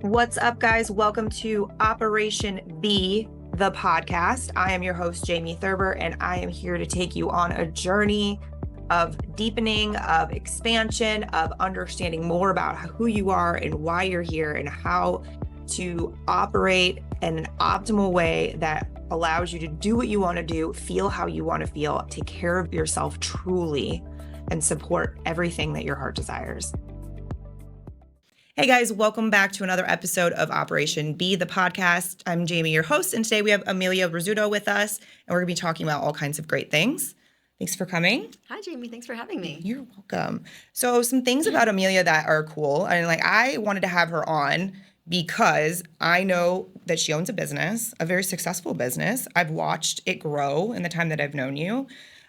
What's up, guys? Welcome to Operation B, the podcast. I am your host, Jamie Thurber, and I am here to take you on a journey of deepening, of expansion, of understanding more about who you are and why you're here and how to operate in an optimal way that allows you to do what you want to do, feel how you want to feel, take care of yourself truly, and support everything that your heart desires. Hey guys, welcome back to another episode of Operation B, the podcast. I'm Jamie, your host, and today we have Emilia Rizzuto with us, and we're going to be talking about all kinds of great things. Thanks for coming. Hi, Jamie. Thanks for having me. You're welcome. So some things about Emilia that are cool, and I wanted to have her on because I know that she owns a business, a very successful business. I've watched it grow in the time that I've known you,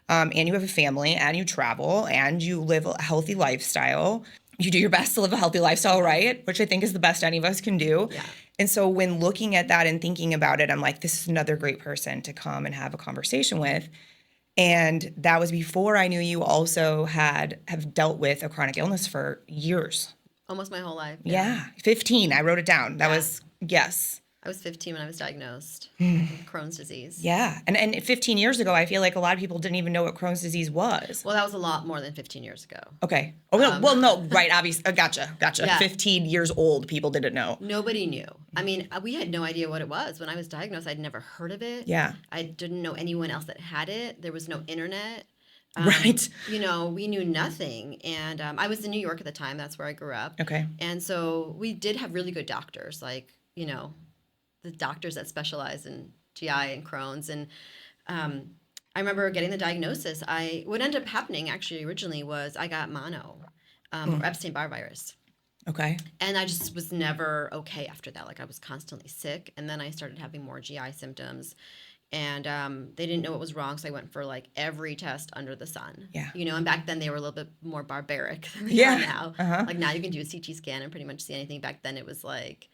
and you have a family, and you travel, and you live a healthy lifestyle. You do your best to live a healthy lifestyle, right? Which I think is the best any of us can do. Yeah. And so when looking at that and thinking about it, I'm like, this is another great person to come and have a conversation with. And that was before I knew you also have dealt with a chronic illness for years. Almost my whole life. Yeah. 15. I wrote it down. That was, yes. I was 15 when I was diagnosed with Crohn's disease. Yeah. And 15 years ago, I feel like a lot of people didn't even know what Crohn's disease was. Well, that was a lot more than 15 years ago. Okay. Oh, no, right, obviously. Gotcha. Yeah. 15 years old, people didn't know. Nobody knew. I mean, we had no idea what it was. When I was diagnosed, I'd never heard of it. Yeah. I didn't know anyone else that had it. There was no internet. Right. You know, we knew nothing. And I was in New York at the time. That's where I grew up. Okay. And so we did have really good doctors, like, you know, the doctors that specialize in GI and Crohn's. And I remember getting the diagnosis. What ended up happening actually originally was I got mono, or Epstein-Barr virus. Okay. And I just was never okay after that. Like I was constantly sick. And then I started having more GI symptoms. And they didn't know what was wrong, so I went for like every test under the sun. Yeah. You know, and back then they were a little bit more barbaric than they are now. Uh-huh. Like now you can do a CT scan and pretty much see anything. Back then it was like,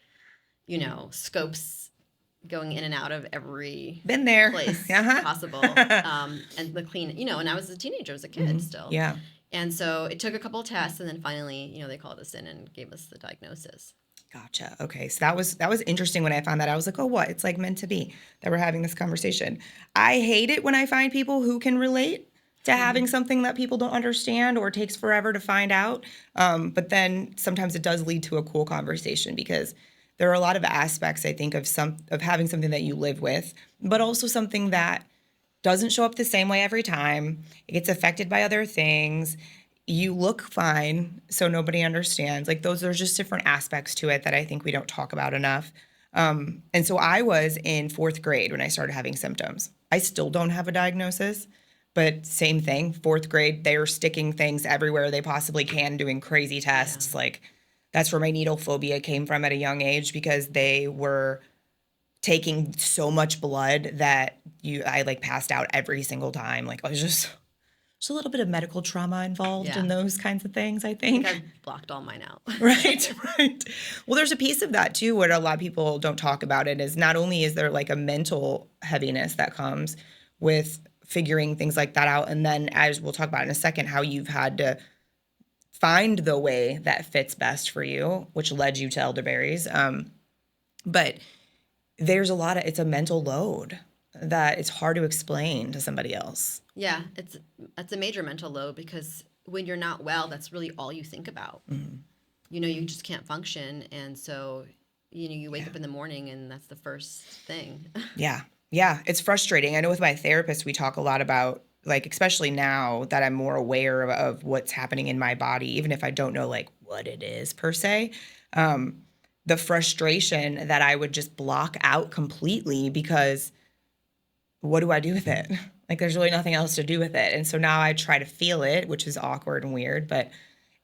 you know, scopes going in and out of every Been there. place Uh-huh. possible. And the clean, you know, and I was a teenager, I was a kid still. Yeah. And so it took a couple of tests, and then finally, you know, they called us in and gave us the diagnosis. Gotcha. Okay. So that was interesting when I found that. I was like, oh, what? It's like meant to be that we're having this conversation. I hate it when I find people who can relate to having something that people don't understand or takes forever to find out. But then sometimes it does lead to a cool conversation because there are a lot of aspects, I think, of having something that you live with, but also something that doesn't show up the same way every time. It gets affected by other things. You look fine, so nobody understands. Like there's just different aspects to it that I think we don't talk about enough. And so I was in 4th grade when I started having symptoms. I still don't have a diagnosis, but same thing. 4th grade, they're sticking things everywhere they possibly can, doing crazy tests. Like that's where my needle phobia came from at a young age because they were taking so much blood that I like passed out every single time. Like I was just a little bit of medical trauma involved in those kinds of things, I think. I've blocked all mine out. Right. Well, there's a piece of that too, where a lot of people don't talk about it, is not only is there like a mental heaviness that comes with figuring things like that out, and then as we'll talk about in a second, how you've had to find the way that fits best for you, which led you to elderberries. But there's it's a mental load that it's hard to explain to somebody else. Yeah, it's a major mental load because when you're not well, that's really all you think about. Mm-hmm. You know, you just can't function. And so, you know, you wake up in the morning and that's the first thing. Yeah, it's frustrating. I know with my therapist, we talk a lot about, like, especially now that I'm more aware of what's happening in my body, even if I don't know, like, what it is per se, the frustration that I would just block out completely because what do I do with it? Like, there's really nothing else to do with it. And so now I try to feel it, which is awkward and weird, but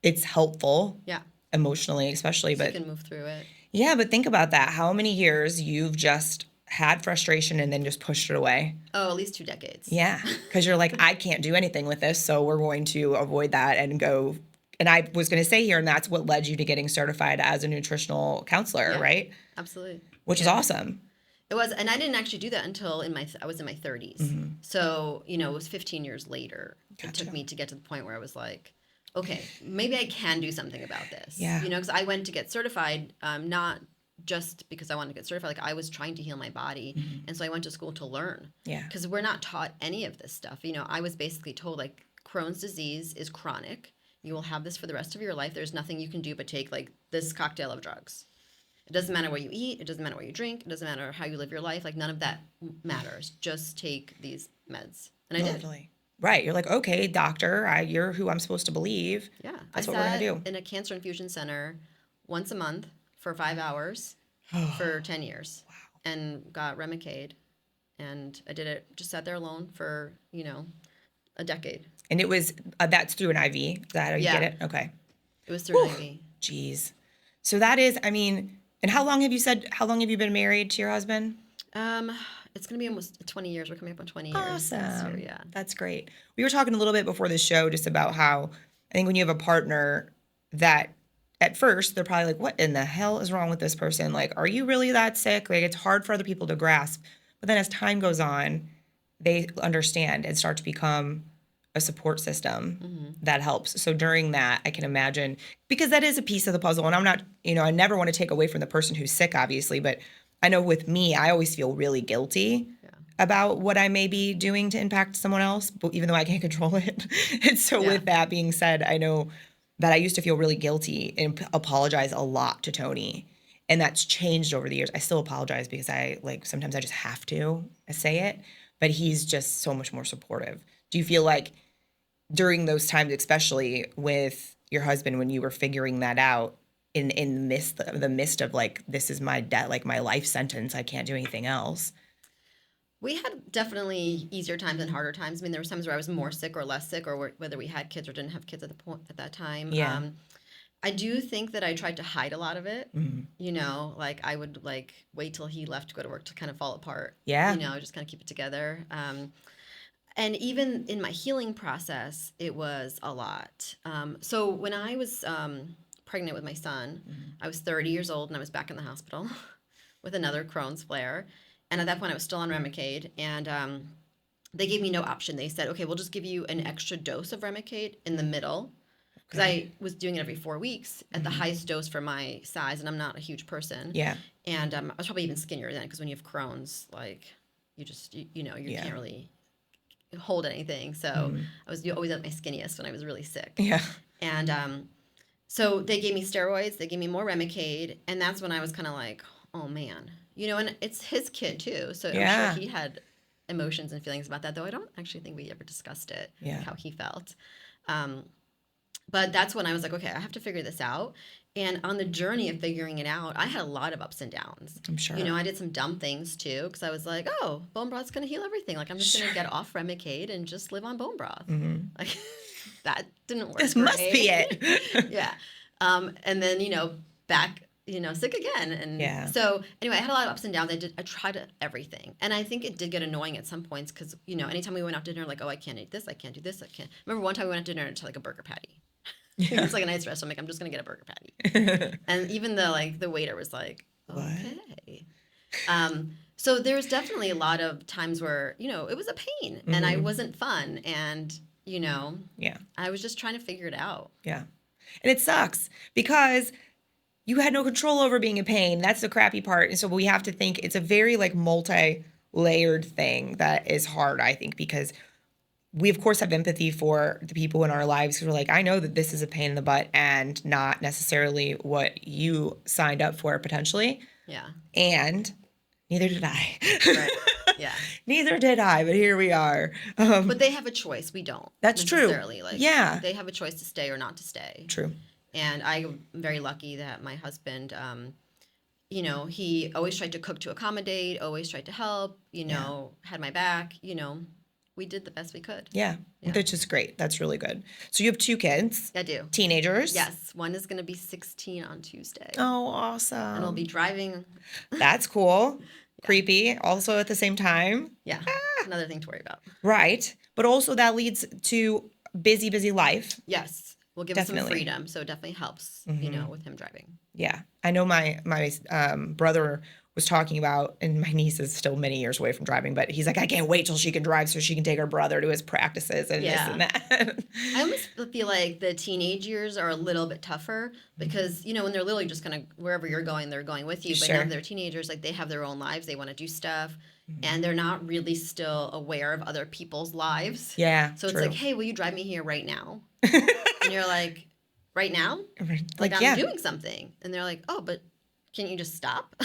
it's helpful. Yeah. Emotionally, especially. So but you can move through it. Yeah, but think about that. How many years you've just had frustration and then just pushed it away? Oh, at least 2 decades. Yeah, because you're like, I can't do anything with this, so we're going to avoid that and go. And I was going to say here, and that's what led you to getting certified as a nutritional counselor, right? Absolutely. Which is awesome. It was, and I didn't actually do that until I was in my 30s. Mm-hmm. So, you know, it was 15 years later. Gotcha. It took me to get to the point where I was like, okay, maybe I can do something about this. Yeah. You know, because I went to get certified not just because I wanted to get certified. Like I was trying to heal my body. And so I went to school to learn. Yeah. Because we're not taught any of this stuff. You know, I was basically told like Crohn's disease is chronic. You will have this for the rest of your life. There's nothing you can do but take like this cocktail of drugs. It doesn't matter what you eat. It doesn't matter what you drink. It doesn't matter how you live your life. Like none of that matters. Just take these meds. And I did. Totally. Right. You're like, okay, doctor, you're who I'm supposed to believe. Yeah. That's I what we're sat going to do. in a cancer infusion center once a month for 5 hours for 10 years. Wow. And got Remicade. And I did it, just sat there alone for, you know, a decade. And it was, that's through an IV. Is that how you get it? Okay. It was through an IV. Jeez. So that is, I mean, and how long have you been married to your husband? It's going to be almost 20 years. We're coming up on 20 years. Awesome. This year, yeah. That's great. We were talking a little bit before the show just about how I think when you have a partner that at first they're probably like, what in the hell is wrong with this person? Like, are you really that sick? Like, it's hard for other people to grasp. But then as time goes on, they understand and start to become a support system that helps. So during that, I can imagine, because that is a piece of the puzzle. And I'm not, I never want to take away from the person who's sick, obviously. But I know with me, I always feel really guilty about what I may be doing to impact someone else, but even though I can't control it. And so with that being said, I know that I used to feel really guilty and apologize a lot to Tony. And that's changed over the years. I still apologize because sometimes I just have to say it, but he's just so much more supportive. Do you feel like during those times, especially with your husband, when you were figuring that out in the midst of like, this is my debt, like my life sentence, I can't do anything else? We had definitely easier times and harder times. I mean, there was times where I was more sick or less sick, or whether we had kids or didn't have kids at that time. Yeah. I do think that I tried to hide a lot of it. You know, like I would like wait till he left to go to work to kind of fall apart. Yeah. You know, just kind of keep it together. And even in my healing process, it was a lot. So when I was pregnant with my son, I was 30 years old and I was back in the hospital with another Crohn's flare. And at that point, I was still on Remicade. And they gave me no option. They said, okay, we'll just give you an extra dose of Remicade in the middle. Because I was doing it every 4 weeks at the highest dose for my size. And I'm not a huge person. Yeah. And I was probably even skinnier then. Because when you have Crohn's, like, you just, you can't really hold anything. So I was always at my skinniest when I was really sick. Yeah. And so they gave me steroids. They gave me more Remicade. And that's when I was kind of like, oh, man. And it's his kid, too. So I'm sure he had emotions and feelings about that, though I don't actually think we ever discussed it, how he felt. But that's when I was like, okay, I have to figure this out. And on the journey of figuring it out, I had a lot of ups and downs. I'm sure. I did some dumb things, too, because I was like, oh, bone broth's going to heal everything. Like, I'm just going to get off Remicade and just live on bone broth. Like, that didn't work. This must be it. Yeah. And then, back... sick again. And so anyway, I had a lot of ups and downs. I tried everything. And I think it did get annoying at some points because, anytime we went out to dinner, like, oh, I can't eat this. I can't do this. I can't. Remember one time we went out to dinner to like a burger patty. It was like a nice restaurant. I'm like, I'm just going to get a burger patty. And even the waiter was like, okay. So there's definitely a lot of times where, it was a pain and I wasn't fun. And, I was just trying to figure it out. Yeah. And it sucks because you had no control over being in pain. That's the crappy part. And so we have to think it's a very like multi-layered thing that is hard, I think, because we of course have empathy for the people in our lives who are like, I know that this is a pain in the butt and not necessarily what you signed up for potentially. Yeah. And neither did I. Right. Yeah. Neither did I, but here we are. But they have a choice. We don't. That's true. Like, they have a choice to stay or not to stay. True. And I'm very lucky that my husband, he always tried to cook to accommodate, always tried to help, had my back, we did the best we could. Yeah. That's just great. That's really good. So you have 2 kids. I do. Teenagers. Yes. One is going to be 16 on Tuesday. Oh, awesome. And I'll be driving. That's cool. Creepy. Also at the same time. Yeah. Another thing to worry about. Right. But also that leads to busy life. Yes. We'll give him some freedom, so it definitely helps, with him driving. Yeah. I know my brother was talking about, and my niece is still many years away from driving, but he's like, I can't wait till she can drive so she can take her brother to his practices and this and that. I almost feel like the teenage years are a little bit tougher because, when they're literally just kind of wherever you're going, they're going with you. But now they're teenagers, like they have their own lives. They want to do stuff and they're not really still aware of other people's lives. Yeah. So it's like, hey, will you drive me here right now? And you're like, right now? Like I'm doing something. And they're like, oh, but can't you just stop?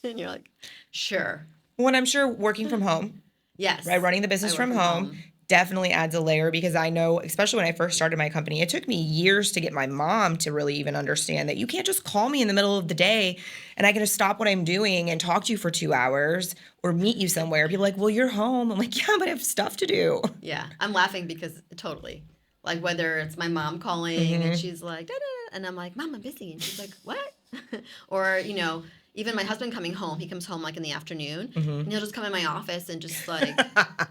And you're like, sure. Well, I'm sure working from home. Yes. Right, running the business from home definitely adds a layer because I know, especially when I first started my company, it took me years to get my mom to really even understand that you can't just call me in the middle of the day and I can just stop what I'm doing and talk to you for 2 hours or meet you somewhere. People are like, well, you're home. I'm like, yeah, but I have stuff to do. Yeah, I'm laughing because totally. Like whether it's my mom calling and she's like, da, da, da, and I'm like, Mom, I'm busy. And she's like, what? Or, even my husband coming home, he comes home like in the afternoon and he'll just come in my office and just like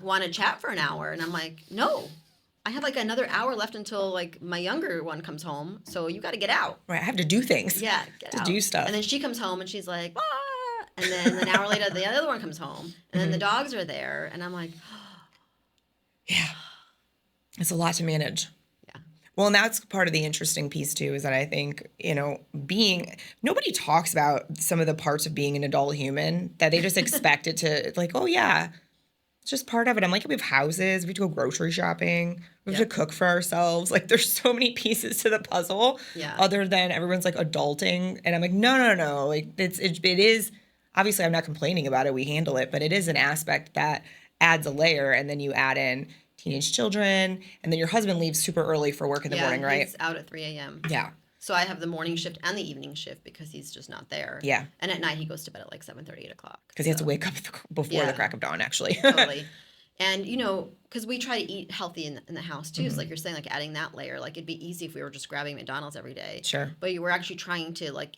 want to chat for an hour. And I'm like, no, I have like another hour left until like my younger one comes home. So you got to get out. Right. I have to do things. Yeah. Get out. Do stuff. And then she comes home and she's like, ah! And then an hour later, the other one comes home and then the dogs are there. And I'm like, yeah, it's a lot to manage. Yeah. Well, and that's part of the interesting piece too, is that I think, nobody talks about some of the parts of being an adult human that they just expect it to, like, oh yeah, it's just part of it. I'm like, we have houses, we have to go grocery shopping, we have to cook for ourselves. Like there's so many pieces to the puzzle other than everyone's like adulting. And I'm like, no. Like it is, obviously I'm not complaining about it. We handle it, but it is an aspect that adds a layer. And then you add in teenage children, and then your husband leaves super early for work in the morning, right? He's out at 3 a.m. Yeah. So I have the morning shift and the evening shift because he's just not there. Yeah. And at night he goes to bed at like 7:30, 8 o'clock. Because he has to wake up before the crack of dawn, actually. Totally. And, because we try to eat healthy in the house too. So like you're saying, like adding that layer, like it'd be easy if we were just grabbing McDonald's every day. Sure. But you were actually trying to like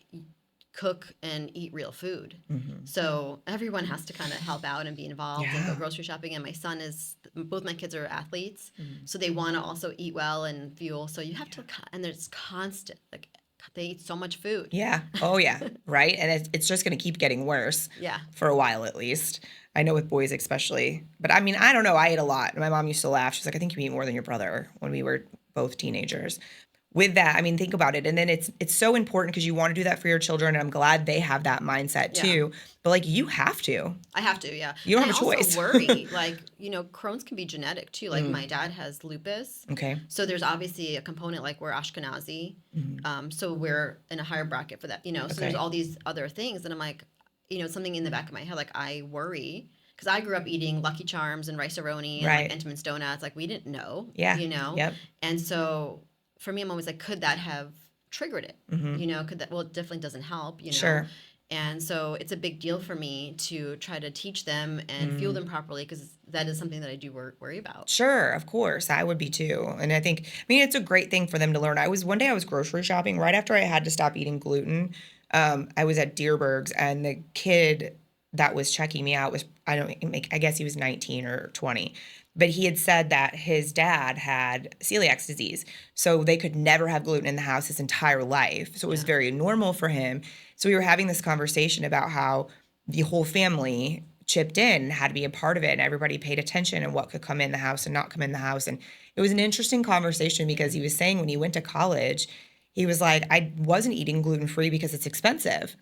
cook and eat real food. So everyone has to kind of help out and be involved and go grocery shopping. And my son both my kids are athletes. So they want to also eat well and fuel. So you have to, and there's constant, like they eat so much food. Yeah. Oh, yeah. Right. And it's just going to keep getting worse. Yeah. For a while, at least. I know with boys especially. But I mean, I don't know. I ate a lot. My mom used to laugh. She's like, I think you eat more than your brother when we were both teenagers. With that, I mean, think about it. And then it's so important because you want to do that for your children. And I'm glad they have that mindset too. But like, you have to. I have to, yeah. You don't have a choice. I also worry, like, Crohn's can be genetic too. Like my dad has lupus. Okay. So there's obviously a component, like we're Ashkenazi. So we're in a higher bracket for that, So there's all these other things. And I'm like, something in the back of my head, like I worry. Because I grew up eating Lucky Charms and Rice-A-Roni and like Entenmann's Donuts. Like we didn't know, Yep. And so for me, I'm always like, could that have triggered it? Could that, well, it definitely doesn't help, Sure. And so it's a big deal for me to try to teach them and fuel them properly because that is something that I do worry about. Sure, of course. I would be too. And I mean, it's a great thing for them to learn. One day I was grocery shopping right after I had to stop eating gluten. I was at Deerberg's and the kid that was checking me out was, I guess he was 19 or 20. But he had said that his dad had celiac disease. So they could never have gluten in the house his entire life. So it was very normal for him. So we were having this conversation about how the whole family chipped in, had to be a part of it, and everybody paid attention and what could come in the house and not come in the house. And it was an interesting conversation because he was saying when he went to college, he was like, I wasn't eating gluten-free because it's expensive.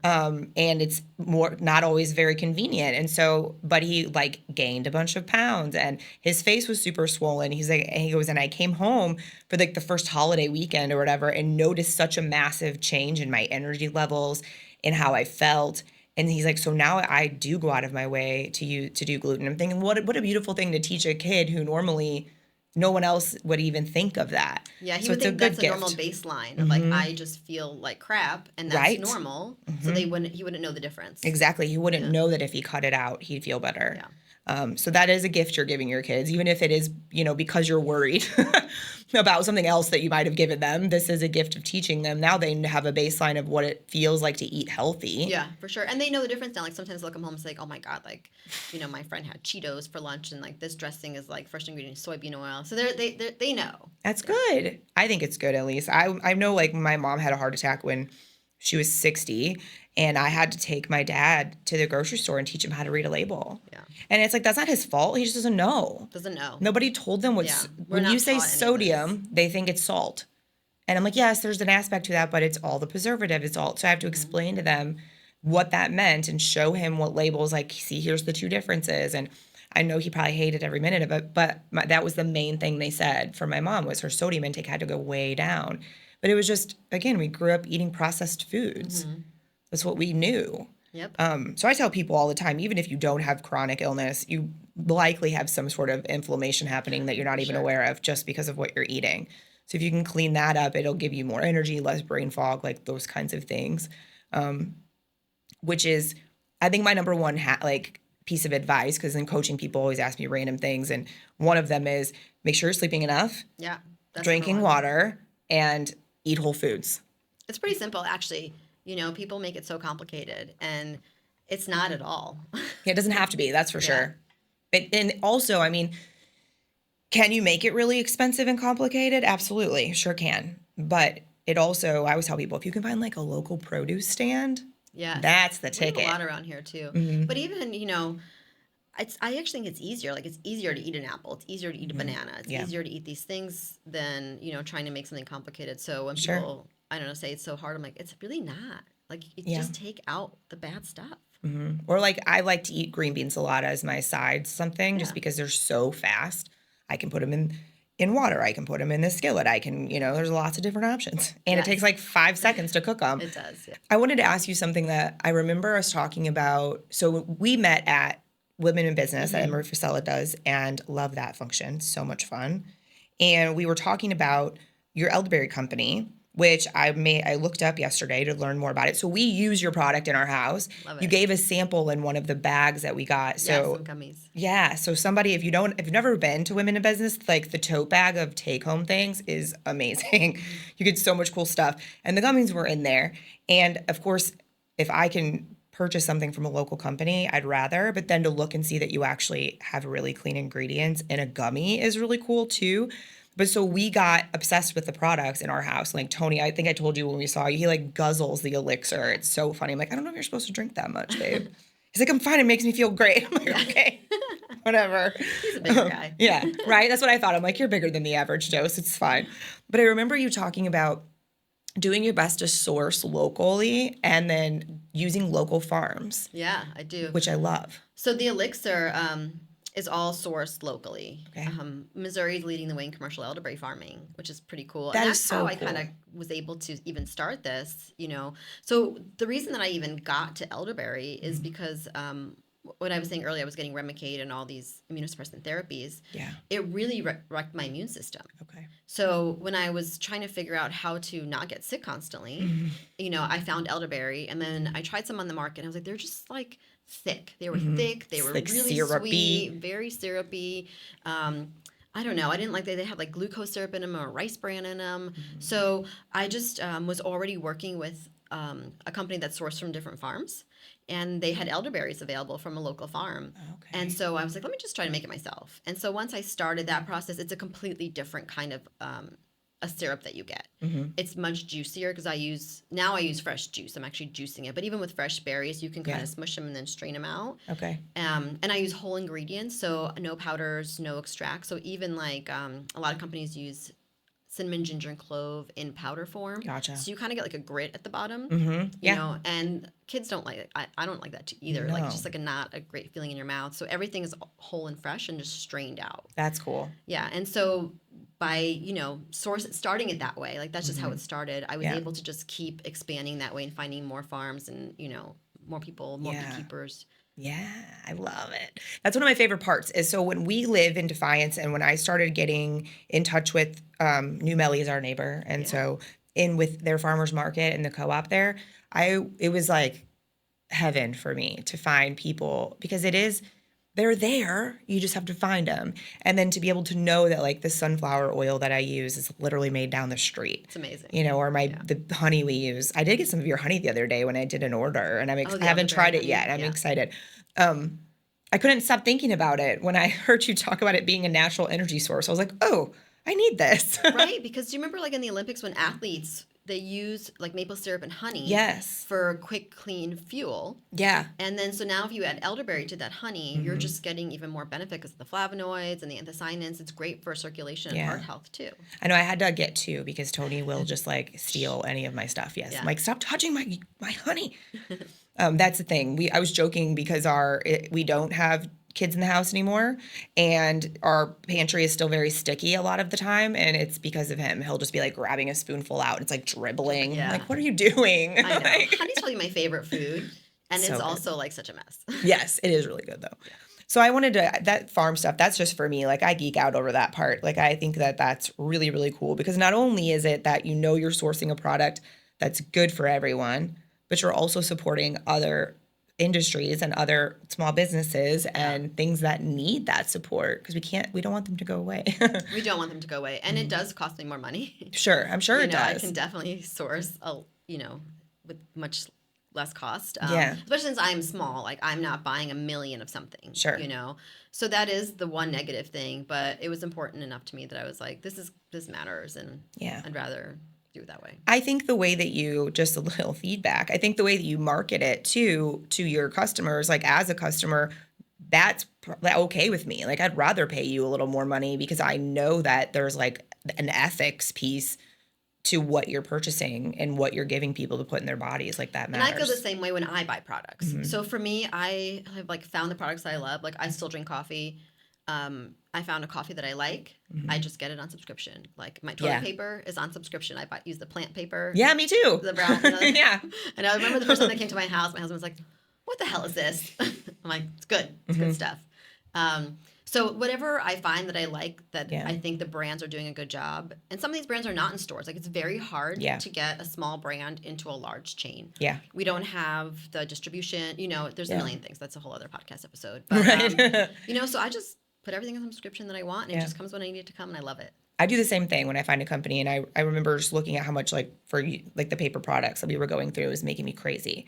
And it's not always very convenient. And so, but he like gained a bunch of pounds and his face was super swollen. He's like, and he goes, and I came home for like the first holiday weekend or whatever and noticed such a massive change in my energy levels and how I felt. And he's like, so now I do go out of my way to do gluten. I'm thinking, what a beautiful thing to teach a kid who normally no one else would even think of that. Yeah, he would think that's a normal baseline of like, I just feel like crap and that's normal. So he wouldn't know the difference. Exactly. He wouldn't know that if he cut it out, he'd feel better. Yeah. So that is a gift you're giving your kids, even if it is, because you're worried about something else that you might have given them. This is a gift of teaching them. Now they have a baseline of what it feels like to eat healthy. Yeah, for sure. And they know the difference now. Like sometimes they'll come home and say, oh my God, like, my friend had Cheetos for lunch and like this dressing is like first ingredient soybean oil. So they know. That's good. I think it's good at least. I know like my mom had a heart attack when She was 60, and I had to take my dad to the grocery store and teach him how to read a label. Yeah. And it's like, that's not his fault. He just doesn't know. Doesn't know. Nobody told them Yeah. We're when you not say taught any of this. sodium, they think it's salt. And I'm like, yes, there's an aspect to that, but it's all the preservative. It's all, so I have to explain to them what that meant and show him what labels, like, see, here's the two differences. And I know he probably hated every minute of it, but that was the main thing they said for my mom was her sodium intake had to go way down. But it was just, again, we grew up eating processed foods. That's what we knew. Yep. So I tell people all the time, even if you don't have chronic illness, you likely have some sort of inflammation happening that you're not even aware of just because of what you're eating. So if you can clean that up, it'll give you more energy, less brain fog, like those kinds of things. Which is, I think, my number one piece of advice, because in coaching, people always ask me random things. And one of them is make sure you're sleeping enough, Yeah. That's drinking number one. water, and eat whole foods. It's pretty simple, actually. You know, people make it so complicated, and it's not at all. Yeah, it doesn't have to be, that's for Yeah. sure. And also, I mean, can you make it really expensive and complicated? Absolutely, sure can. But it also, I always tell people, if you can find like a local produce stand, Yeah. that's the We have ticket. a lot around here, too. But even, you know, I actually think it's easier. Like, it's easier to eat an apple. It's easier to eat a banana. It's Yeah. easier to eat these things than, you know, trying to make something complicated. So when Sure. people, I don't know, say it's so hard, I'm like, it's really not. Like, you Yeah. just take out the bad stuff. Or like I like to eat green bean salad as my side something just Yeah. because they're so fast. I can put them in water. I can put them in the skillet. I can, there's lots of different options. And it Yes. takes like 5 seconds to cook them. It does, yeah. I wanted to ask you something that I remember us talking about. So we met at Women in Business that Emery Fusella does, and love that function. So much fun. And we were talking about your Elderberry company, which I looked up yesterday to learn more about it. So we use your product in our house. Love You it. gave a sample in one of the bags that we got. Yeah, So some gummies. yeah, so somebody, if you've never been to Women in Business, like the tote bag of take-home things is amazing. You get so much cool stuff. And the gummies were in there. And of course, if I can purchase something from a local company, I'd rather, but then to look and see that you actually have really clean ingredients in a gummy is really cool too. But so we got obsessed with the products in our house. Like Tony, I think I told you when we saw you, he like guzzles the elixir. It's so funny. I'm like, I don't know if you're supposed to drink that much, babe. He's like, I'm fine. It makes me feel great. I'm like, okay, whatever. He's a bigger guy. Yeah, right. That's what I thought. I'm like, you're bigger than the average dose. It's fine. But I remember you talking about doing your best to source locally and then using local farms, Yeah, I do. which I love. So the elixir is all sourced locally. Okay. Missouri is leading the way in commercial elderberry farming, which is pretty cool. That and is that's so how I cool. kind of was able to even start this, you know. So the reason that I even got to elderberry is because what I was saying earlier, I was getting Remicade and all these immunosuppressant therapies. Yeah. It really wrecked my immune system. Okay. So when I was trying to figure out how to not get sick constantly, you know, I found elderberry, and then I tried some on the market, and I was like, they're just like thick. They were thick. They were Like really syrupy. sweet, very syrupy. I don't know. I didn't like that they had like glucose syrup in them or rice bran in them. So I just was already working with a company that's sourced from different farms, and they had elderberries available from a local farm. Okay. And so I was like, let me just try to make it myself. And so once I started that process, it's a completely different kind of a syrup that you get. It's much juicier because I use fresh juice. I'm actually juicing it. But even with fresh berries, you can kind Yeah. of smush them and then strain them out. Okay. And I use whole ingredients, so no powders, no extracts. So even like a lot of companies use cinnamon, ginger, and clove in powder form. Gotcha. So you kind of get like a grit at the bottom. Yeah. You know, and kids don't like it. I don't like that either. Like No. it's just like not a great feeling in your mouth. So everything is whole and fresh and just strained out. That's cool. Yeah. And so by, you know, starting it that way, like that's just how it started. I was Yeah. able to just keep expanding that way and finding more farms and, you know, more people, more Yeah. beekeepers. Yeah, I love it. That's one of my favorite parts is so when we live in Defiance and when I started getting in touch with New Melly is our neighbor. And so in with their farmers market and the co-op there, it was like heaven for me to find people because they're there. You just have to find them. And then to be able to know that like the sunflower oil that I use is literally made down the street. It's amazing. You know, or the honey we use. I did get some of your honey the other day when I did an order, and I haven't elderberry tried it honey, yet. I'm yeah. excited. I couldn't stop thinking about it when I heard you talk about it being a natural energy source. I was like, oh, I need this. Right? Because do you remember like in the Olympics when athletes they use like maple syrup and honey Yes. for quick, clean fuel. Yeah. And then so now if you add elderberry to that honey, you're just getting even more benefit because of the flavonoids and the anthocyanins. It's great for circulation and heart health too. I know I had to get two because Tony will just like steal any of my stuff. Yes. Yeah. I'm like, stop touching my honey. That's the thing. I was joking because we don't have kids in the house anymore, and our pantry is still very sticky a lot of the time, and it's because of him. He'll just be like grabbing a spoonful out and it's like dribbling. Yeah. Like, what are you doing? I know. Like, Honey's probably my favorite food, and So it's good. also like such a mess. yes, it is really good though. So I wanted to, that farm stuff, that's just for me. Like I geek out over that part. Like I think that that's really, really cool because not only is it that you know you're sourcing a product that's good for everyone, but you're also supporting other industries and other small businesses and things that need that support because we don't want them to go away. We don't want them to go away, and it does cost me more money. Sure, I'm sure it I does. can definitely source with much less cost. Yeah. Especially since I'm small, like I'm not buying a million of something. Sure. So that is the one negative thing, but it was important enough to me that I was like, this matters, and I'd rather do it that way. I think the way that you, just a little feedback, I think the way that you market it to your customers, like as a customer, that's okay with me. Like I'd rather pay you a little more money because I know that there's like an ethics piece to what you're purchasing and what you're giving people to put in their bodies. Like that matters. And I feel the same way when I buy products. So for me, I have like found the products that I love. Like I still drink coffee. I found a coffee that I like. I just get it on subscription. Like my toilet paper is on subscription. I use the plant paper. Yeah, me too. The brown. Yeah. And I remember the first time they came to my house, my husband was like, "What the hell is this?" I'm like, "It's good. It's good stuff." So whatever I find that I like, that I think the brands are doing a good job, and some of these brands are not in stores. Like it's very hard to get a small brand into a large chain. Yeah. We don't have the distribution. There's a million things. That's a whole other podcast episode. But, so I just put everything on subscription that I want, and it just comes when I need it to come, and I love it. I do the same thing when I find a company, and I remember just looking at how much like the paper products that we were going through was making me crazy.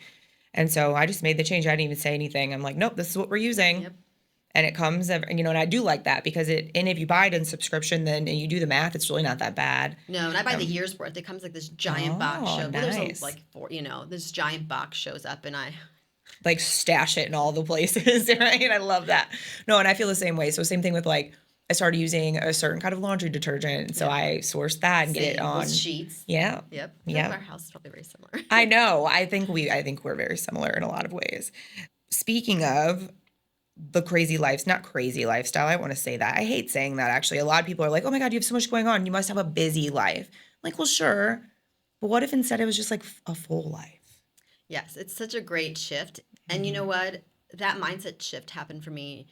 And so I just made the change. I didn't even say anything. I'm like, nope, this is what we're using. Yep. And it comes, and I do like that because and if you buy it in subscription, then and you do the math, it's really not that bad. No, and I buy the year's worth. It comes like this giant box show. Nice. Well, this giant box shows up, and I like stash it in all the places, right? I love that. No, and I feel the same way. So same thing with like, I started using a certain kind of laundry detergent. So I sourced that and get it on those sheets. Yeah. Yep. Yeah. Our house is probably very similar. I know. I think we're very similar in a lot of ways. Speaking of the not crazy lifestyle. I want to say that. I hate saying that actually. A lot of people are like, oh my God, you have so much going on. You must have a busy life. I'm like, well, sure. But what if instead it was just like a full life? Yes. It's such a great shift. And you know what? That mindset shift happened for me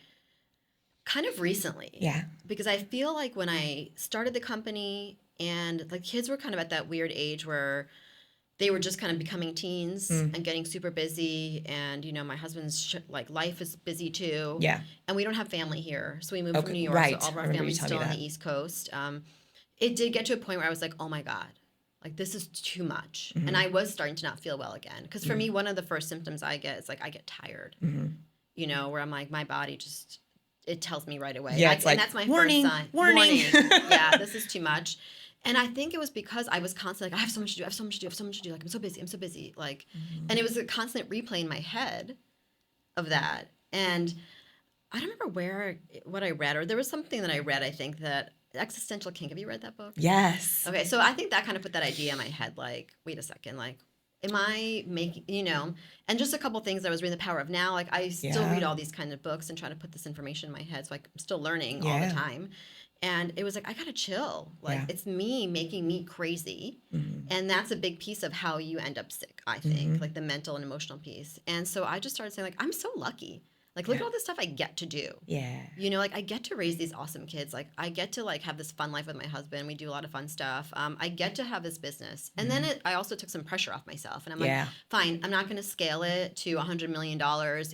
kind of recently. Yeah. Because I feel like when I started the company and like kids were kind of at that weird age where they were just kind of becoming teens and getting super busy. And, my husband's life is busy too. Yeah. And we don't have family here. So we moved from New York. Right. So all of our family's still on the East Coast. It did get to a point where I was like, oh my God, like this is too much. And I was starting to not feel well again. Because for me, one of the first symptoms I get is like I get tired, where I'm like, my body just, it tells me right away. Yeah, it's and like, that's my warning, first sign. warning. Yeah, this is too much. And I think it was because I was constantly like, I have so much to do, I have so much to do, I have so much to do. Like, I'm so busy. Like, and it was a constant replay in my head of that. And I don't remember what I read, or there was something that I read, I think, that Existential Kink. Have you read that book? Yes. Okay, so I think that kind of put that idea in my head, like, wait a second, like, am I making, and just a couple things I was reading The Power of Now, like, I still read all these kind of books and try to put this information in my head, so I'm still learning all the time. And it was like, I gotta chill. Like, it's me making me crazy. And that's a big piece of how you end up sick, I think, like the mental and emotional piece. And so I just started saying, like, I'm so lucky. Like, look at all this stuff I get to do. Yeah. Like, I get to raise these awesome kids. Like, I get to, like, have this fun life with my husband. We do a lot of fun stuff. I get to have this business. And then I also took some pressure off myself. And I'm like, fine, I'm not going to scale it to $100 million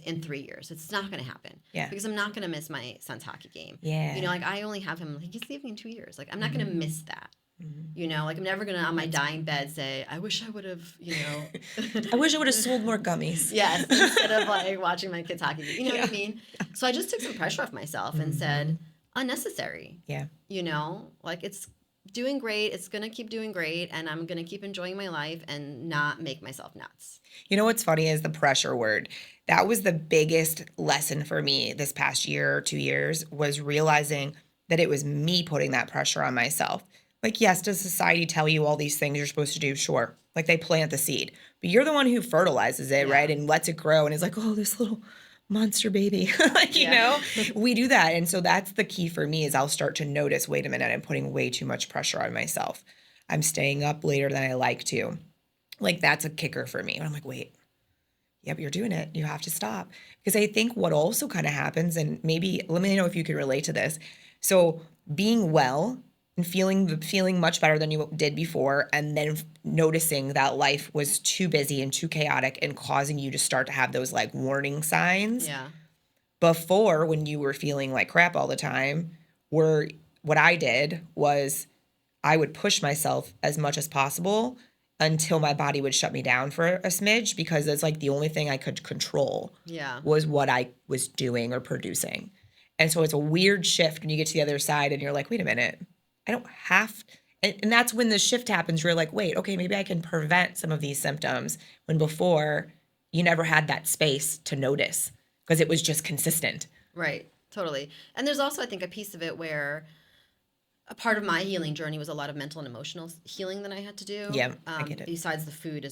in 3 years. It's not going to happen. Yeah. Because I'm not going to miss my son's hockey game. Yeah. Like, I only have him, like, he's leaving in 2 years. Like, I'm not going to miss that. Like, I'm never going to, on my dying bed, say, I wish I would have, I wish I would have sold more gummies. Yes, instead of, like, watching my kids hockey. You know what I mean? So I just took some pressure off myself and said, unnecessary. Yeah. Like, it's doing great. It's going to keep doing great. And I'm going to keep enjoying my life and not make myself nuts. You know what's funny is the pressure word. That was the biggest lesson for me this past year or 2 years, was realizing that it was me putting that pressure on myself. Like, yes, does society tell you all these things you're supposed to do? Sure. Like, they plant the seed, but you're the one who fertilizes it, right? Yeah. And lets it grow and is like, oh, this little monster baby. Like, you Yeah. know, we do that. And so that's the key for me, is I'll start to notice, wait a minute, I'm putting way too much pressure on myself. I'm staying up later than I like to. Like, that's a kicker for me. And I'm like, wait, yep, you're doing it. You have to stop. Because I think what also kind of happens, and maybe let me know if you can relate to this. So being well and feeling much better than you did before, and then noticing that life was too busy and too chaotic and causing you to start to have those like warning signs. Yeah. Before, when you were feeling like crap all the time, what I did was I would push myself as much as possible until my body would shut me down for a smidge, because it's like the only thing I could control Yeah. was what I was doing or producing. And so it's a weird shift when you get to the other side and you're like, wait a minute, I don't have, and that's when the shift happens. Where you're like, wait, okay, maybe I can prevent some of these symptoms, when before you never had that space to notice because it was just consistent. Right. Totally. And there's also, I think, a piece of it where a part of my healing journey was a lot of mental and emotional healing that I had to do. Yeah, I get it. Besides the food,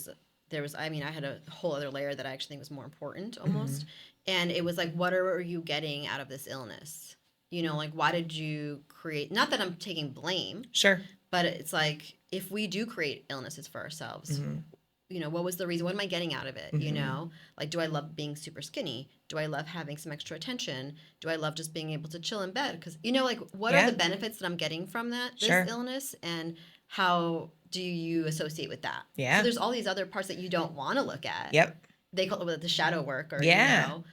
I had a whole other layer that I actually think was more important almost. And it was like, what are you getting out of this illness? You know, like, why did you create, not that I'm taking blame, Sure. but it's like, if we do create illnesses for ourselves, you know, what was the reason? What am I getting out of it? You know, like, do I love being super skinny? Do I love having some extra attention? Do I love just being able to chill in bed? Because, you know, like, what are the benefits that I'm getting from this illness? And how do you associate with that? Yeah. So there's all these other parts that you don't want to look at. Yep. They call it the shadow work, or, Yeah. you know.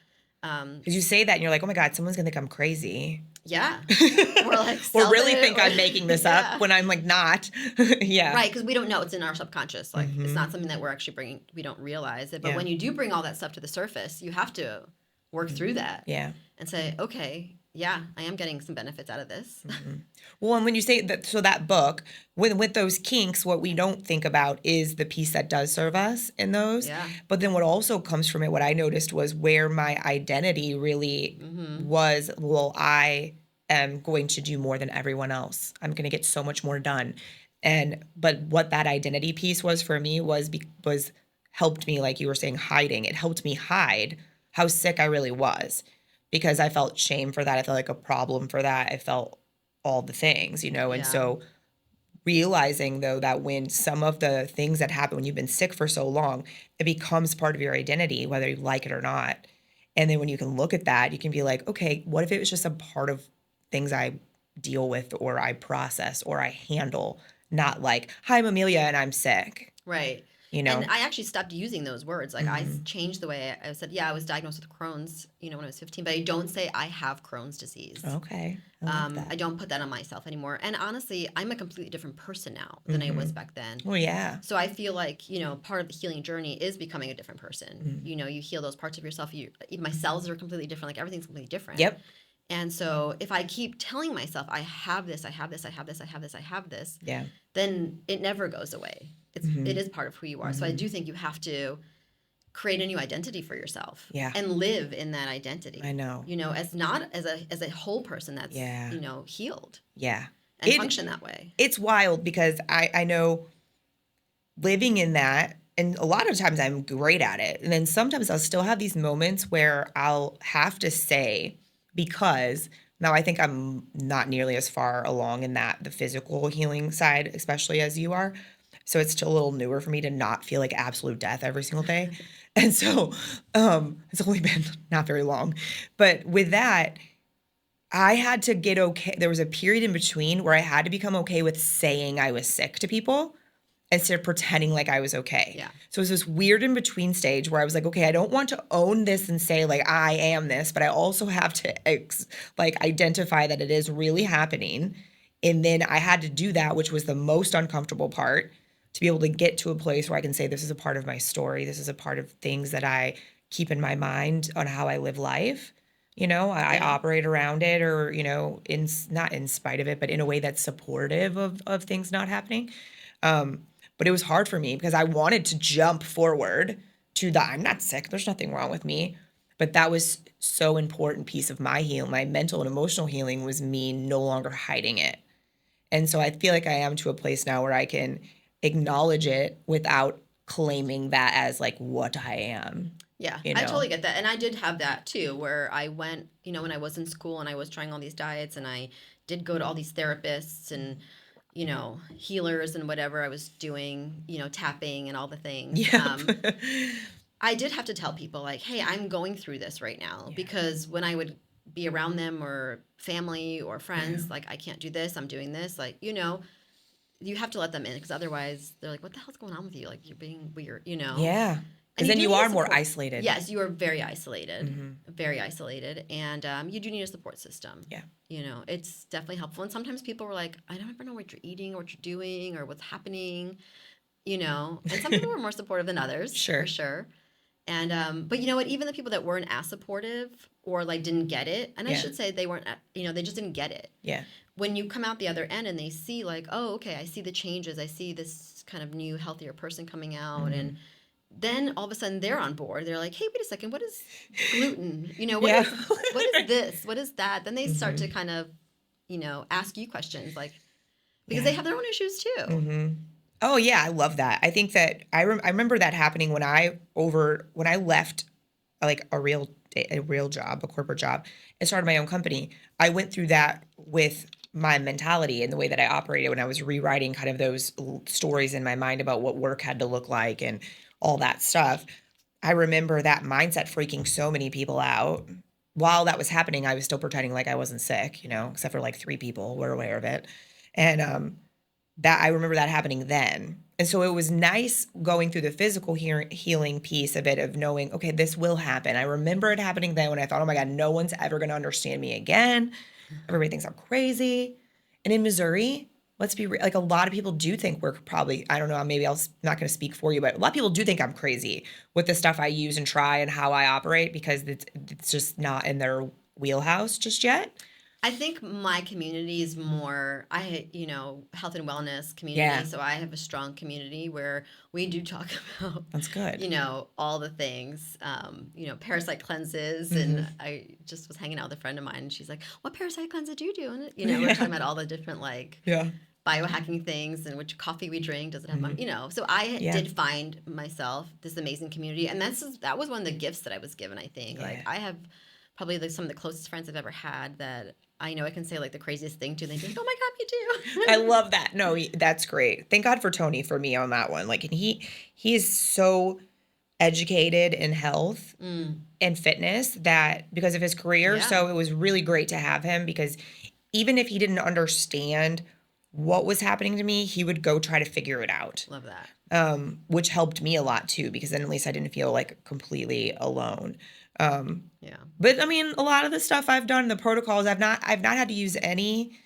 Because you say that and you're like, oh my God, someone's going to think I'm crazy. Yeah. Or like, or really think I'm making this up when I'm like not. Yeah. Right, because we don't know. It's in our subconscious. Like, it's not something that we're actually bringing. We don't realize it. But when you do bring all that stuff to the surface, you have to work through that. Yeah. And say, okay, yeah, I am getting some benefits out of this. Well, and when you say that, so that book, with those kinks, what we don't think about is the piece that does serve us in those. Yeah. But then what also comes from it, what I noticed was where my identity really was, well, I am going to do more than everyone else. I'm going to get so much more done. But what that identity piece was for me was helped me, like you were saying, hiding. It helped me hide how sick I really was, because I felt shame for that. I felt like a problem for that. I felt all the things, you know? And Yeah. so realizing, though, that when some of the things that happen when you've been sick for so long, it becomes part of your identity, whether you like it or not. And then when you can look at that, you can be like, okay, what if it was just a part of things I deal with or I process or I handle, not like, hi, I'm Emilia and I'm sick. Right. You know? And I actually stopped using those words. Like, I changed the way I said, yeah, I was diagnosed with Crohn's, you know, when I was 15, but I don't say I have Crohn's disease. Okay. I like that. I don't put that on myself anymore. And honestly, I'm a completely different person now than I was back then. Well, yeah. So I feel like, you know, part of the healing journey is becoming a different person. You know, you heal those parts of yourself. My cells are completely different. Like, everything's completely different. Yep. And so if I keep telling myself, I have this, I have this, I have this, I have this, I have this, Yeah. then it never goes away. It is part of who you are. So I do think you have to create a new identity for yourself. Yeah. And live in that identity. I know. You know, as a whole person that's, you know, healed. Yeah. And function that way. It's wild because I know living in that, and a lot of times I'm great at it. And then sometimes I'll still have these moments where I'll have to say, because now I think I'm not nearly as far along in the physical healing side, especially as you are. So it's still a little newer for me to not feel like absolute death every single day. And so it's only been not very long. But with that, I had to get okay. There was a period in between where I had to become okay with saying I was sick to people instead of pretending like I was okay. Yeah. So it was this weird in between stage where I was like, okay, I don't want to own this and say like I am this, but I also have to identify that it is really happening. And then I had to do that, which was the most uncomfortable part, to be able to get to a place where I can say this is a part of my story. This is a part of things that I keep in my mind on how I live life. I Yeah. operate around it, or, not in spite of it, but in a way that's supportive of things not happening. But it was hard for me because I wanted to jump forward to the I'm not sick, there's nothing wrong with me. But that was so important piece of my healing, my mental and emotional healing was me no longer hiding it. And so I feel like I am to a place now where I can acknowledge it without claiming that as like what I am, Yeah, you I know? totally get that. And I did have that too, where I went, when I was in school and I was trying all these diets and I did go to all these therapists and, healers and whatever I was doing, tapping and all the things. Yep. I did have to tell people, like, hey, I'm going through this right now, Yeah. because when I would be around them or family or friends, Yeah. like, I can't do this, I'm doing this, like, you have to let them in, because otherwise they're like, what the hell's going on with you? Like, you're being weird. Yeah. And Because then do you need a are more support. isolated. Yes, you are very isolated, Mm-hmm. very isolated, and you do need a support system. Yeah. It's definitely helpful. And sometimes people were like, I don't ever know what you're eating or what you're doing or what's happening, And some people were more supportive than others, Sure. for sure. And but you know what? Even the people that weren't as supportive or like didn't get it, and I Yeah. should say they weren't, they just didn't get it. Yeah. When you come out the other end and they see like, oh, okay, I see the changes. I see this kind of new, healthier person coming out, and then all of a sudden they're on board. They're like, hey, wait a second, what is gluten? Yeah. What is this? What is that? Then they start to kind of, ask you questions, like, because they have their own issues too. Mm-hmm. Oh yeah, I love that. I think that I remember that happening when I left like a real job, a corporate job, and started my own company. I went through that with my mentality and the way that I operated when I was rewriting kind of those stories in my mind about what work had to look like and all that stuff. I remember that mindset freaking so many people out. While that was happening, I was still pretending like I wasn't sick, except for like 3 people were aware of it. And that I remember that happening then. And so it was nice going through the physical healing piece of it, of knowing, okay, this will happen. I remember it happening then when I thought, oh my God, no one's ever going to understand me again. Everybody thinks I'm crazy. And in Missouri, let's be real, like a lot of people do think we're probably, I don't know, maybe not going to speak for you, but a lot of people do think I'm crazy with the stuff I use and try and how I operate, because it's just not in their wheelhouse just yet. I think my community is more, health and wellness community. Yeah. So I have a strong community where we do talk about, That's good. all the things, parasite cleanses. And I just was hanging out with a friend of mine, and she's like, what parasite cleanse did you do? And, we're talking about all the different, like, Yeah. biohacking things and which coffee we drink. Does it have, so I did find myself this amazing community. And that was one of the gifts that I was given, I think. Yeah. Like, I have probably some of the closest friends I've ever had that I know I can say like the craziest thing to, and they'd be like, oh my God, me too. I love that. No, that's great. Thank God for Tony for me on that one. Like, and he is so educated in health and fitness that because of his career. Yeah. So it was really great to have him, because even if he didn't understand what was happening to me, he would go try to figure it out. Love that. Which helped me a lot too, because then at least I didn't feel like completely alone. Yeah. But I mean, a lot of the stuff I've done, the protocols, I've not had to use any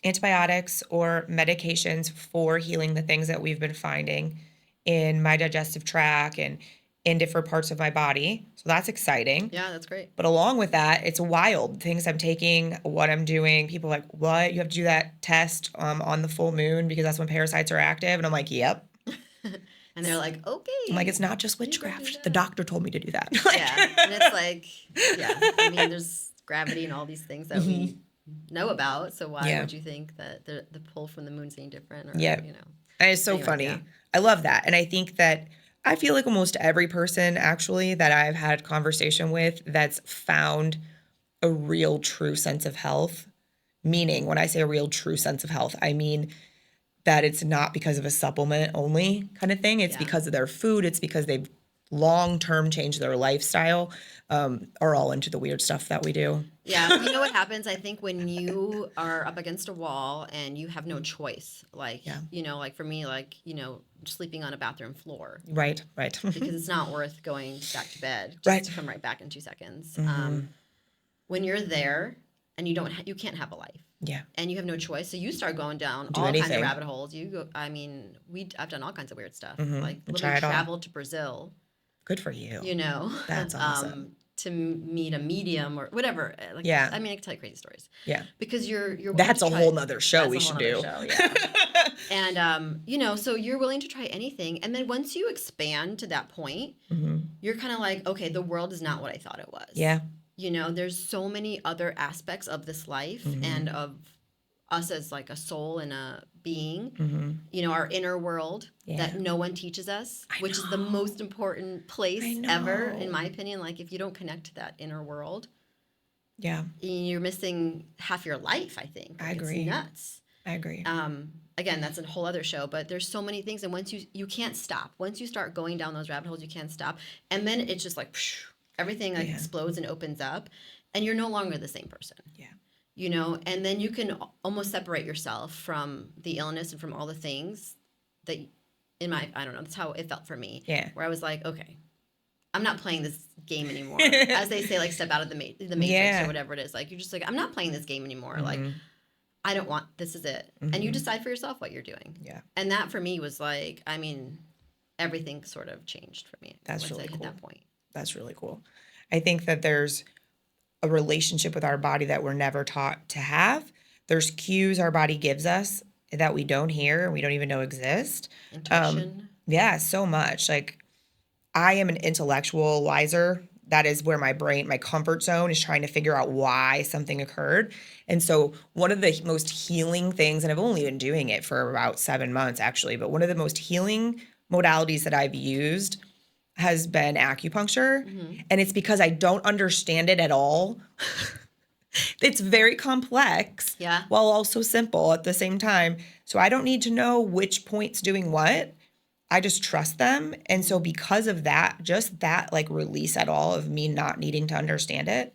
antibiotics or medications for healing the things that we've been finding in my digestive tract and in different parts of my body. So that's exciting. Yeah, that's great. But along with that, it's wild. Things I'm taking, what I'm doing. People are like, what? You have to do that test on the full moon because that's when parasites are active? And I'm like, yep. And they're like, okay. I'm like, it's not just witchcraft. The doctor told me to do that. Yeah. And it's like, yeah. I mean, there's gravity and all these things that we know about. So why would you think that the pull from the moon's any different? Or, And it's so funny. Yeah. I love that. And I think that I feel like almost every person actually that I've had conversation with that's found a real true sense of health, meaning when I say a real true sense of health, I mean that it's not because of a supplement only kind of thing. It's because of their food. It's because they've long-term changed their lifestyle, are all into the weird stuff that we do. Yeah. You know what happens? I think when you are up against a wall and you have no choice, like, like for me, like, sleeping on a bathroom floor. Right. Because it's not worth going back to bed just to come right back in 2 seconds. When you're there and you can't have a life. Yeah. And you have no choice. So you start going down all kinds of rabbit holes. You go, I mean, I've done all kinds of weird stuff. Like literally traveled to Brazil. Good for you. That's awesome. to meet a medium or whatever. Like, Yeah. I mean, I can tell you crazy stories. Yeah. Because you're willing That's to a try, whole nother show that's we a whole should nother do. show, yeah. And you know, so you're willing to try anything, and then once you expand to that point, you're kind of like, okay, the world is not what I thought it was. Yeah. You know, there's so many other aspects of this life and of us as like a soul and a being, you know, our inner world that no one teaches us, which is the most important place ever, in my opinion. Like, if you don't connect to that inner world, you're missing half your life, I think. Like, I agree. It's nuts. I agree. Again, that's a whole other show, but there's so many things, and once you can't stop. Once you start going down those rabbit holes, you can't stop. And then it's just like, phew, everything like explodes and opens up, and you're no longer the same person. Yeah. You know, and then you can almost separate yourself from the illness and from all the things that, I don't know, that's how it felt for me. Yeah. Where I was like, okay, I'm not playing this game anymore. As they say, like, step out of the matrix or whatever it is. Like, you're just like, I'm not playing this game anymore. Like, I don't want, this is it. And you decide for yourself what you're doing. Yeah. And that for me was like, I mean, everything sort of changed for me. That's really I hit cool. that point. That's really cool. I think that there's a relationship with our body that we're never taught to have. There's cues our body gives us that we don't hear and we don't even know exist. Intuition. Yeah, so much. Like, I am an intellectualizer. That is where my brain, my comfort zone is trying to figure out why something occurred. And so one of the most healing things, and I've only been doing it for about 7 months actually, but one of the most healing modalities that I've used has been acupuncture. And it's because I don't understand it at all. It's very complex while also simple at the same time. So I don't need to know which point's doing what. I just trust them. And so because of that, just that like release at all of me not needing to understand it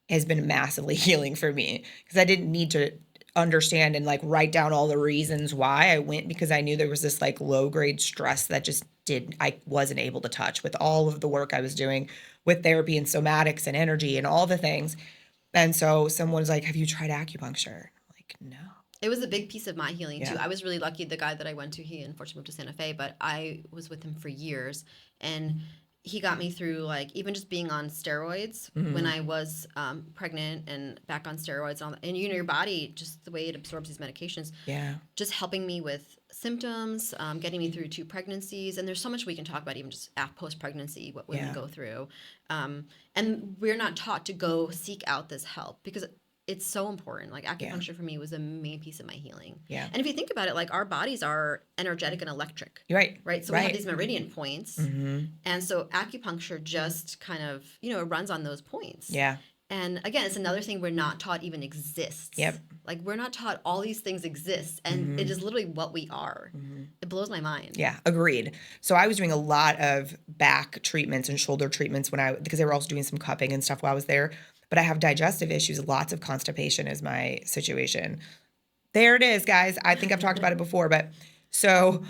has been massively healing for me, because I didn't need to understand and like write down all the reasons why I went, because I knew there was this like low grade stress that I wasn't able to touch with all of the work I was doing with therapy and somatics and energy and all the things. And so someone's like, have you tried acupuncture? I'm like, no. It was a big piece of my healing too. I was really lucky. The guy that I went to, he unfortunately moved to Santa Fe, but I was with him for years, and he got me through like even just being on steroids when I was pregnant and back on steroids, and you know, your body, just the way it absorbs these medications, just helping me with symptoms, getting me through 2 pregnancies. And there's so much we can talk about, even just post-pregnancy, what women go through. And we're not taught to go seek out this help because it's so important. Like, acupuncture for me was a main piece of my healing. Yeah. And if you think about it, like, our bodies are energetic and electric. Right. Right. So we have these meridian points. And so acupuncture just kind of, you know, it runs on those points. Yeah. And again, it's another thing we're not taught even exists. Yep. Like, we're not taught all these things exist, and it is literally what we are. It blows my mind. Yeah, agreed. So I was doing a lot of back treatments and shoulder treatments because they were also doing some cupping and stuff while I was there. But I have digestive issues. Lots of constipation is my situation. There it is, guys. I think I've talked about it before. But so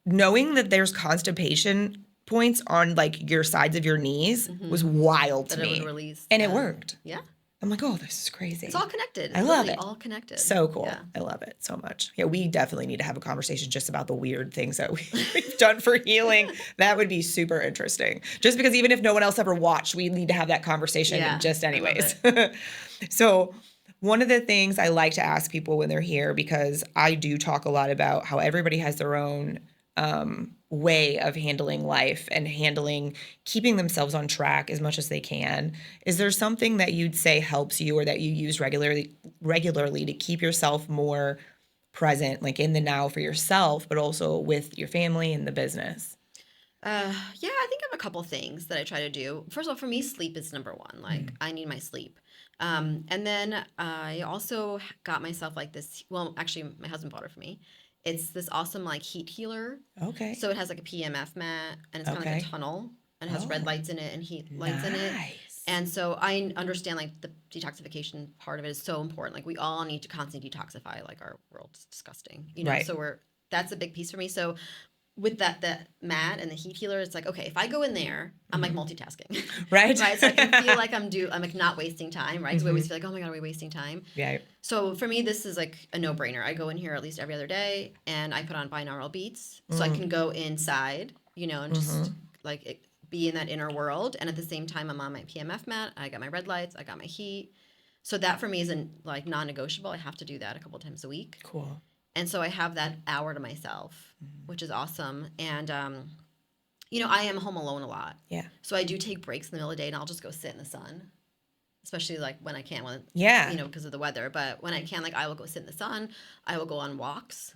knowing that there's constipation points on like your sides of your knees was wild to me. It would release. And it worked. Yeah. I'm like, oh, this is crazy. It's all connected. I love it. All connected. So cool. Yeah. I love it so much. Yeah, we definitely need to have a conversation just about the weird things that we've done for healing. That would be super interesting. Just because even if no one else ever watched, we need to have that conversation just anyways. So one of the things I like to ask people when they're here, because I do talk a lot about how everybody has their own way of handling life and keeping themselves on track as much as they can. Is there something that you'd say helps you or that you use regularly to keep yourself more present, like in the now for yourself, but also with your family and the business? Yeah, I think I have a couple things that I try to do. First of all, for me, sleep is number one. Like, I need my sleep. And then I also got myself like this, well, actually, my husband bought it for me. It's this awesome like heat healer. Okay. So it has like a PMF mat, and it's kind of like a tunnel, and it has red lights in it and heat lights in it. And so I understand like the detoxification part of it is so important. Like, we all need to constantly detoxify. Like, our world's disgusting, you know. Right. So that's a big piece for me. So with that mat and the heat healer, it's like, okay, if I go in there, I'm like multitasking. Right. Right. So I can feel like I'm like not wasting time, right? Because we always feel like, oh my God, are we wasting time? Yeah. So for me, this is like a no-brainer. I go in here at least every other day, and I put on binaural beats so I can go inside, you know, and just like be in that inner world. And at the same time, I'm on my PMF mat. I got my red lights. I got my heat. So that for me isn't like non-negotiable. I have to do that a couple times a week. Cool. And so I have that hour to myself, which is awesome. And, I am home alone a lot. Yeah. So I do take breaks in the middle of the day, and I'll just go sit in the sun, especially like when I can, because of the weather. But when I can, like I will go sit in the sun. I will go on walks.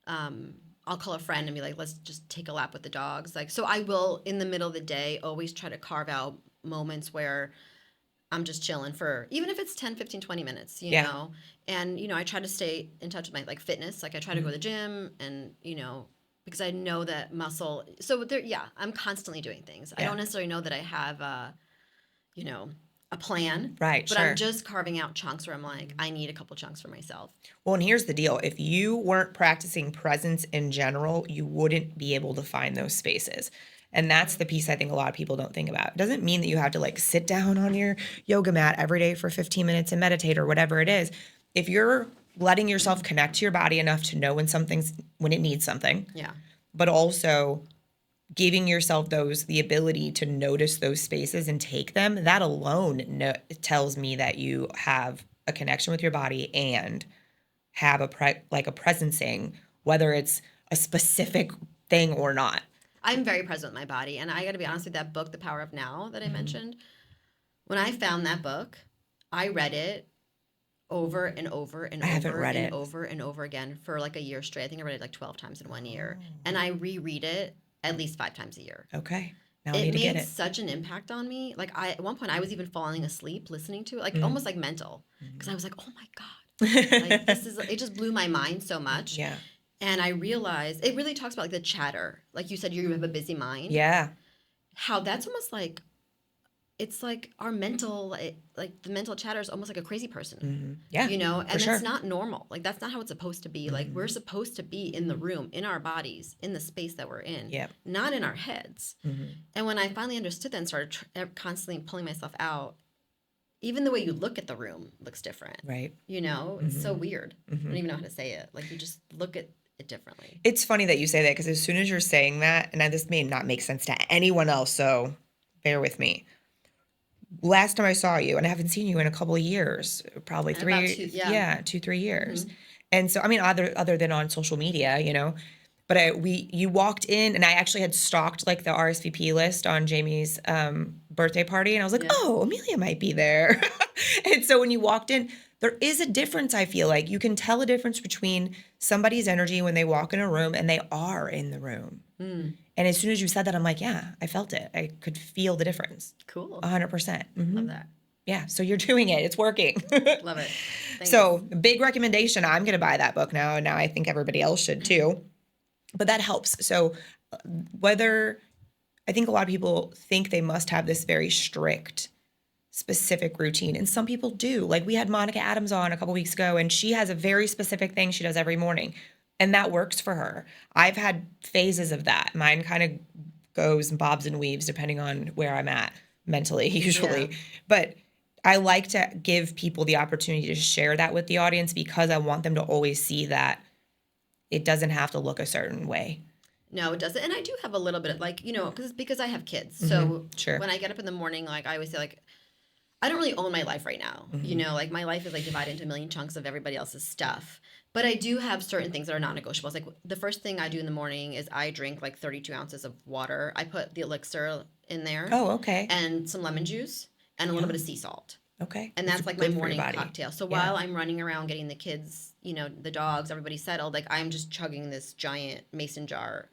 I'll call a friend and be like, let's just take a lap with the dogs. Like, so I will, in the middle of the day, always try to carve out moments where I'm just chilling for, even if it's 10, 15, 20 minutes, you know? And, I try to stay in touch with my like fitness. Like I try to go to the gym and, because I know that muscle. So I'm constantly doing things. I don't necessarily know that I have a plan. Right. But sure. I'm just carving out chunks where I'm like, I need a couple chunks for myself. Well, and here's the deal. If you weren't practicing presence in general, you wouldn't be able to find those spaces. And that's the piece I think a lot of people don't think about. It doesn't mean that you have to like sit down on your yoga mat every day for 15 minutes and meditate or whatever it is. If you're letting yourself connect to your body enough to know when it needs something. Yeah. But also giving yourself the ability to notice those spaces and take them, that alone tells me that you have a connection with your body and have a presencing, whether it's a specific thing or not. I'm very present with my body. And I got to be honest with that book, The Power of Now, that I mentioned. When I found that book, I read it over and over and over and over again for like a year straight. I think I read it like 12 times in 1 year. And I reread it at least 5 times a year. Okay. Now I need to get it. It made such an impact on me. Like at one point I was even falling asleep listening to it, like almost like mental. Because I was like, oh my God. Like it just blew my mind so much. Yeah. And I realized it really talks about like the chatter. Like you said, you have a busy mind. Yeah. How that's almost like, it's like our mental, like the mental chatter is almost like a crazy person. Yeah. And it's not normal. Like that's not how it's supposed to be. Like we're supposed to be in the room, in our bodies, in the space that we're in, not in our heads. And when I finally understood that and started constantly pulling myself out, even the way you look at the room looks different. Right. It's so weird. I don't even know how to say it. Like you just look at it differently. It's funny that you say that because as soon as you're saying that, and this may not make sense to anyone else, so bear with me. Last time I saw you, and I haven't seen you in a couple of years, probably 3 years. Yeah, 2-3 years. And so, I mean, other than on social media, but you walked in, and I actually had stalked like the RSVP list on Jamie's birthday party, and I was like, oh, Emilia might be there. And so when you walked in, there is a difference. I feel like you can tell a difference between somebody's energy when they walk in a room and they are in the room. And as soon as you said that, I'm like, yeah, I felt it. I could feel the difference. Cool. 100%. Love that. Yeah, so you're doing it. It's working. Love it. Thanks. So big recommendation. I'm going to buy that book now, and now I think everybody else should too. But that helps. So I think a lot of people think they must have this very strict, specific routine, and some people do. Like we had Monica Adams on a couple weeks ago, and she has a very specific thing she does every morning, and that works for her. I've had phases of that. Mine kind of goes and bobs and weaves depending on where I'm at mentally, usually. But I like to give people the opportunity to share that with the audience because I want them to always see that it doesn't have to look a certain way. No, it doesn't. And I do have a little bit of like, because I have kids. So Sure. when I get up in the morning, like I always say like, I don't really own my life right now. Like my life is like divided into a million chunks of everybody else's stuff. But I do have certain things that are non-negotiables. Like the first thing I do in the morning is I drink like 32 ounces of water. I put the elixir in there. Oh, okay. And some lemon juice and a little bit of sea salt. Okay. And that's like my morning cocktail. So while I'm running around getting the kids, the dogs, everybody settled, like I'm just chugging this giant mason jar.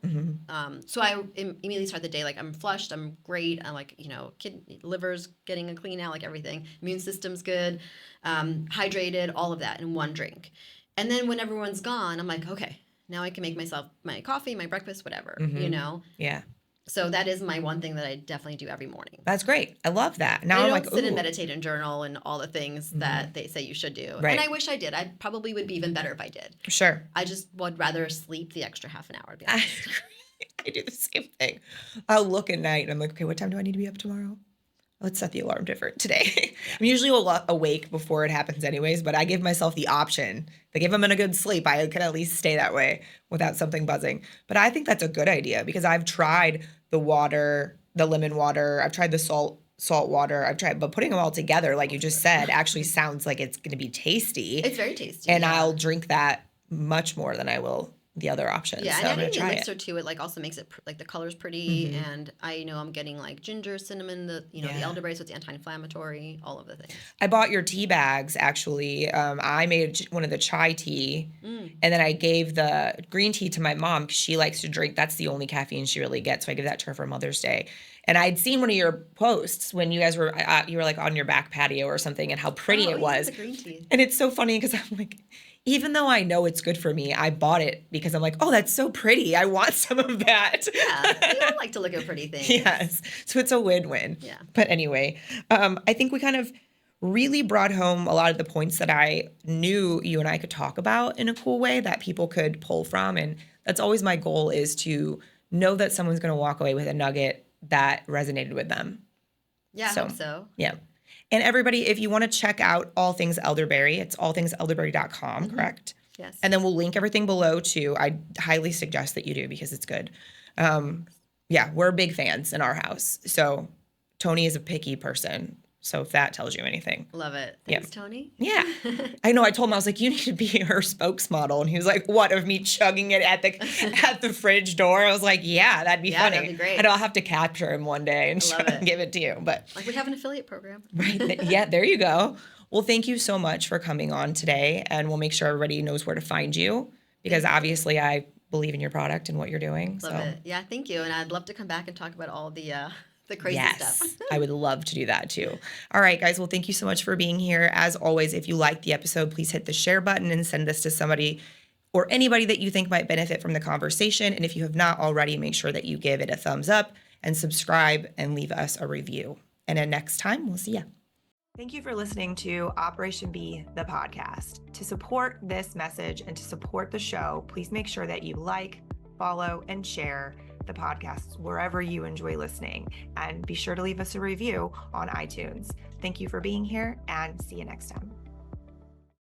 So I immediately start the day like I'm flushed, I'm great. I'm like, kid liver's getting a clean out, like everything. Immune system's good, hydrated, all of that in one drink. And then when everyone's gone, I'm like, okay, now I can make myself my coffee, my breakfast, whatever, Yeah. So that is my one thing that I definitely do every morning. That's great. I love that. Now I I'm don't like, sit and meditate and journal and all the things that they say you should do. Right. And I wish I did. I probably would be even better if I did. Sure. I just would rather sleep the extra half an hour, to be honest. I do the same thing. I'll look at night and I'm like, okay, what time do I need to be up tomorrow? Let's set the alarm different today. I'm usually awake before it happens anyways, but I give myself the option. Like if I'm in a good sleep, I can at least stay that way without something buzzing. But I think that's a good idea because I've tried the water, the lemon water. I've tried the salt water. But putting them all together, like you just said, actually sounds like it's going to be tasty. It's very tasty. And yeah. I'll drink that much more than I will the other options. Yeah, so and I'm going adding to the try elixir it. too, it like also makes it like the color's pretty, and I know I'm getting like ginger, cinnamon, the elderberry, so it's anti-inflammatory, all of the things. I bought your tea bags, actually. I made one of the chai tea, and then I gave the green tea to my mom because she likes to drink. That's the only caffeine she really gets, so I give that to her for Mother's Day. And I'd seen one of your posts when you guys were like on your back patio or something, and how pretty it was. The green tea. And it's so funny because I'm like, even though I know it's good for me, I bought it because I'm like, oh, that's so pretty. I want some of that. Yeah, we all like to look at pretty things. Yes. So it's a win-win. Yeah. But anyway, I think we kind of really brought home a lot of the points that I knew you and I could talk about in a cool way that people could pull from. And that's always my goal, is to know that someone's going to walk away with a nugget that resonated with them. Yeah, I hope so. Yeah. And everybody, if you want to check out all things Elderberry, it's allthingselderberry.com, correct? Yes. And then we'll link everything below too. I highly suggest that you do because it's good. Yeah, we're big fans in our house. So Tony is a picky person. So if that tells you anything. Love it. Thanks, Tony. Yeah. I know. I told him, I was like, you need to be her spokesmodel. And he was like, what, of me chugging it at the fridge door? I was like, yeah, that'd be funny. That'd be great. And I'll have to capture him one day and give it to you. But like we have an affiliate program. Right. Yeah, there you go. Well, thank you so much for coming on today. And we'll make sure everybody knows where to find you, because obviously I believe in your product and what you're doing. Love it. Yeah, thank you. And I'd love to come back and talk about all the crazy stuff. I would love to do that too. All right, guys. Well, thank you so much for being here. As always, if you liked the episode, please hit the share button and send this to somebody or anybody that you think might benefit from the conversation. And if you have not already, make sure that you give it a thumbs up and subscribe and leave us a review. And then next time, we'll see ya. Thank you for listening to Operation B, the podcast. To support this message and to support the show, please make sure that you like, follow, and share the podcast wherever you enjoy listening. And be sure to leave us a review on iTunes. Thank you for being here, and see you next time.